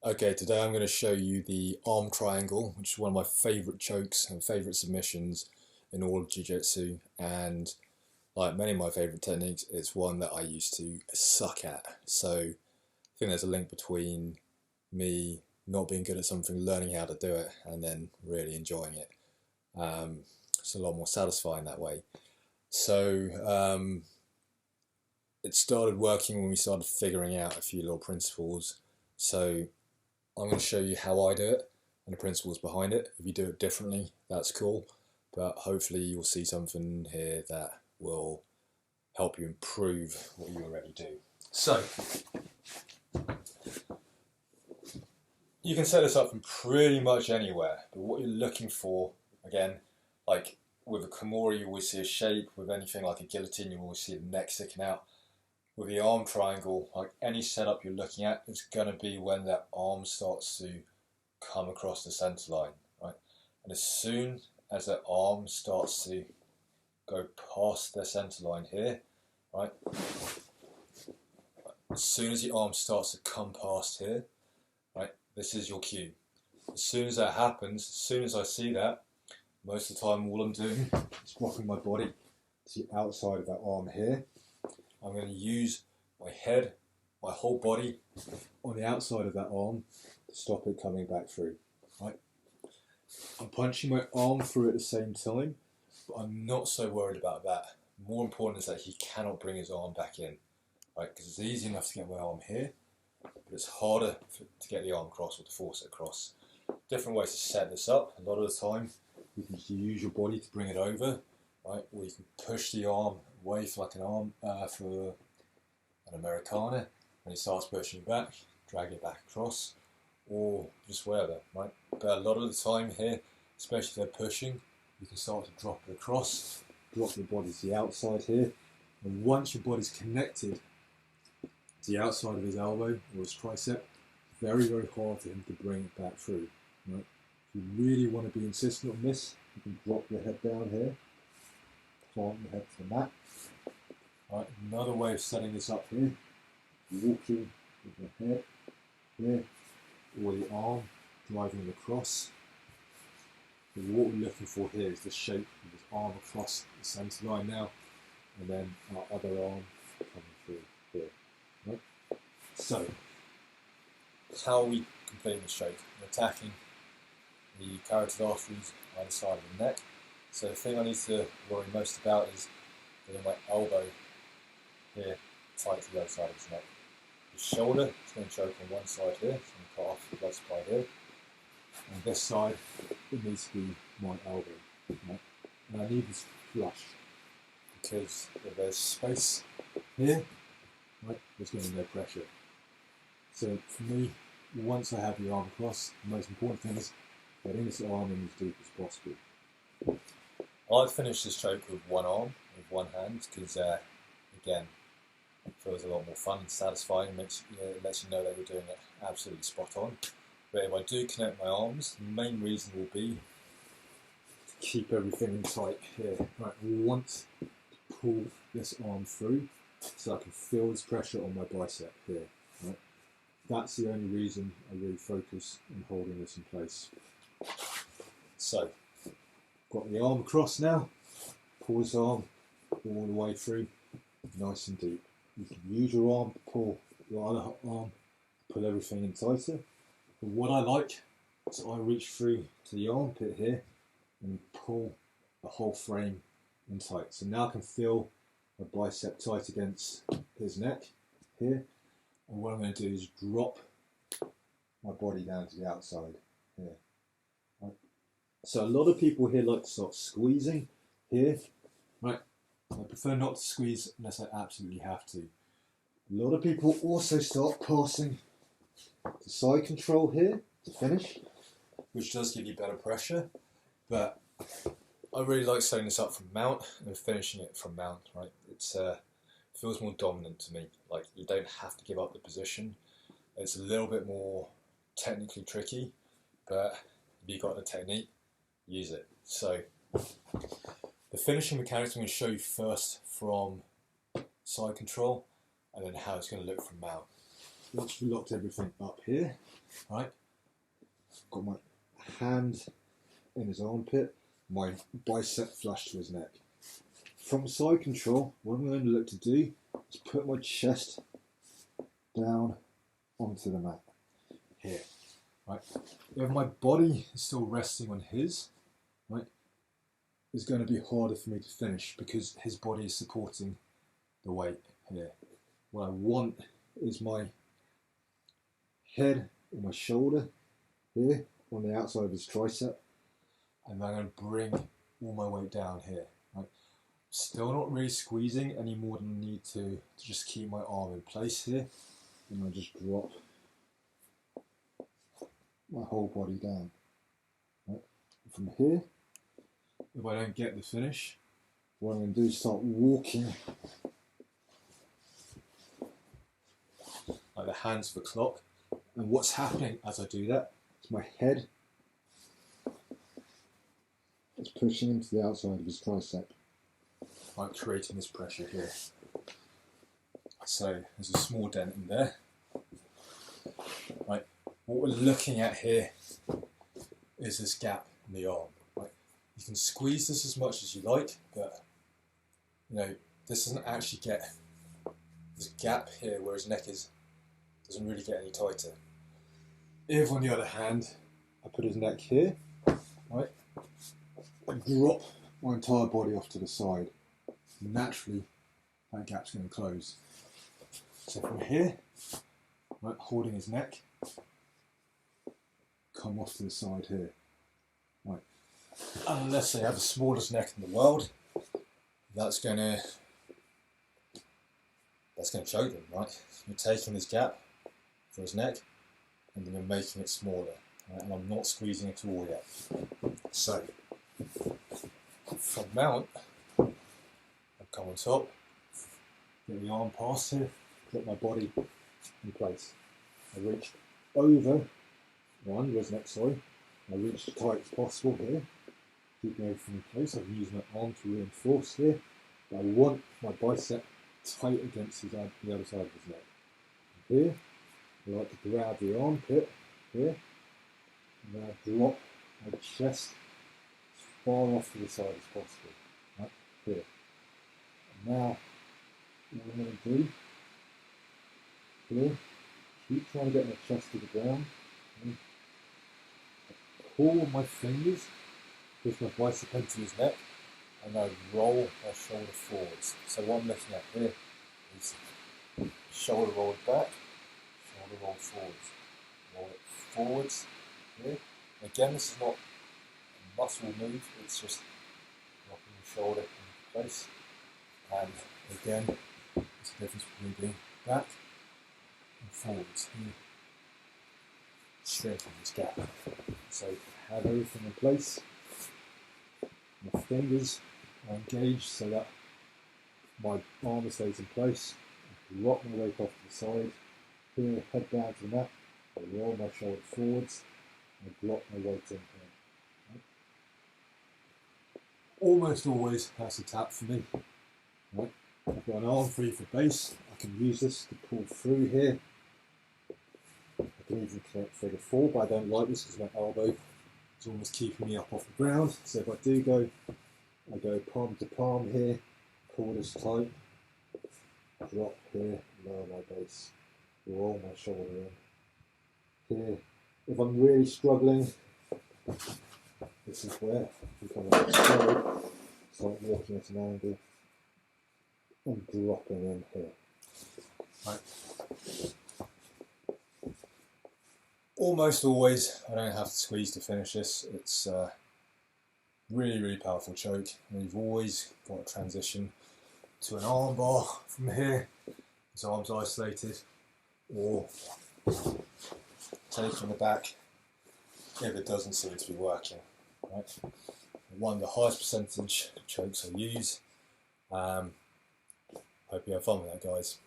Okay, today I'm going to show you the arm triangle, which is one of my favourite chokes and favourite submissions in all of Jiu-Jitsu, and like many of my favourite techniques, it's one that I used to suck at. So I think there's a link between me not being good at something, learning how to do it, and then really enjoying it. It's a lot more satisfying that way. So it started working when we started figuring out a few little principles. So I'm going to show you how I do it and the principles behind it. If you do it differently, that's cool, but hopefully you'll see something here that will help you improve what you already do. So you can set this up from pretty much anywhere, but what you're looking for, again, like with a Kimura you always see a shape, with anything like a guillotine you always see the neck sticking out. With the arm triangle, like any setup you're looking at, it's going to be when that arm starts to come across the center line, right? And as soon as that arm starts to go past the center line here, right? As soon as the arm starts to come past here, right? This is your cue. As soon as that happens, as soon as I see that, most of the time all I'm doing is dropping my body to the outside of that arm here. I'm going to use my head, my whole body on the outside of that arm to stop it coming back through. Right? I'm punching my arm through at the same time, but I'm not so worried about that. More important is that he cannot bring his arm back in. Right? Because it's easy enough to get my arm here, but it's harder to get the arm across or to force it across. Different ways to set this up. A lot of the time, you can use your body to bring it over, right? Or you can push the arm away for like an arm for an Americana. When he starts pushing back, drag it back across, or just wherever, right? But a lot of the time here, especially if they're pushing, you can start to drop it across, drop your body to the outside here, and once your body's connected to the outside of his elbow or his tricep, very, very hard for him to bring it back through, right? If you really want to be insistent on this, you can drop your head down here, plant your head to the mat. Right, another way of setting this up here, walking with the head here, or the arm driving it across. But what we're looking for here is the shape of his arm across the centre line now, and then our other arm coming through here. Right? So, how are we completing the stroke? We're attacking the carotid arteries either side of the neck. So the thing I need to worry most about is getting my elbow here tight to the other side of his neck. His shoulder is going to choke on one side here, it's going to cut off the blood supply here. And this side, it needs to be my elbow. Right? And I need this flush, because if there's space here, right, there's going to be no pressure. So for me, once I have the arm across, the most important thing is getting this arm in as deep as possible. I like to finish this stroke with one arm, with one hand, because again, it feels a lot more fun and satisfying. It lets you know that you're doing it absolutely spot on. But if I do connect my arms, the main reason will be to keep everything tight here. Right, I want to pull this arm through so I can feel this pressure on my bicep here. Right? That's the only reason I really focus on holding this in place. So, got the arm across now, pull this arm all the way through, nice and deep. You can use your arm to pull your other arm, pull everything in tighter. But what I like is I reach through to the armpit here and pull the whole frame in tight. So now I can feel my bicep tight against his neck here. And what I'm going to do is drop my body down to the outside here. Right. So a lot of people here like to start squeezing here. Right. I prefer not to squeeze unless I absolutely have to. A lot of people also start passing to side control here to finish, which does give you better pressure, but I really like setting this up from mount and finishing it from mount, right? It feels more dominant to me. Like, you don't have to give up the position. It's a little bit more technically tricky, but if you've got the technique, use it. So the finishing mechanics I'm going to show you first from side control, and then how it's going to look from mount. once we locked everything up here, right, got my hand in his armpit, my bicep flush to his neck. From side control, what I'm going to look to do is put my chest down onto the mat here, right. If my body is still resting on his, right, it's going to be harder for me to finish because his body is supporting the weight here. What I want is my head or my shoulder here on the outside of his tricep, and I'm going to bring all my weight down here. Right? Still not really squeezing any more than I need to just keep my arm in place here, and I'll just drop my whole body down. Right? From here, if I don't get the finish, what I'm going to do is start walking like the hands for clock. And what's happening as I do that is my head is pushing into the outside of his tricep. I'm creating this pressure here. So there's a small dent in there. Right. What we're looking at here is this gap in the arm. Right. You can squeeze this as much as you like, but you know, this doesn't actually get this gap here where his neck is, doesn't really get any tighter. If on the other hand, I put his neck here, right, I drop my entire body off to the side, naturally that gap's going to close. So from here, right, holding his neck, come off to the side here. Right. Unless they have the smallest neck in the world, that's going to choke them, right? You're taking this gap for his neck and then you're making it smaller, right? And I'm not squeezing at all yet. So from mount, I come on top, get the arm past here, put my body in place. I reach over, under his neck, sorry. I reach as tight as possible here, keeping everything in place. I can use my arm to reinforce here, but I want my bicep tight against the other side of his neck. Here, I like to grab the armpit here, and then I drop my chest as far off to the side as possible. Right here. And now, what I'm going to do here, keep trying to get my chest to the ground. I pull my fingers, push my bicep into his neck, and I roll my shoulder forwards. So what I'm looking at here is shoulder rolled back, shoulder rolled forwards. Roll it forwards here. And again, this is not a muscle move, it's just rocking the shoulder into place. And again, there's a difference between being back and forwards here. Shrinking this gap. So have everything in place. My fingers are engaged so that my arm stays in place. I rock my weight off to the side. Here, head down to the mat. I roll my shoulder forwards. And I block my weight in here. Right. Almost always that's a tap for me. Right. I've got an arm free for base. I can use this to pull through here. I can even create figure four, but I don't like this because my elbow is almost keeping me up off the ground. So if I do go, I go palm to palm here, pull this tight, drop here, lower my base, roll my shoulder in. Here, if I'm really struggling, this is where I become a bit slow, start walking at an angle and dropping in here. Right. Almost always, I don't have to squeeze to finish this. It's really, really powerful choke. And we've always got to transition to an arm bar from here. His arms isolated, or taking the back if it doesn't seem to be working. Right? One of the highest percentage chokes I use. Hope you have fun with that, guys.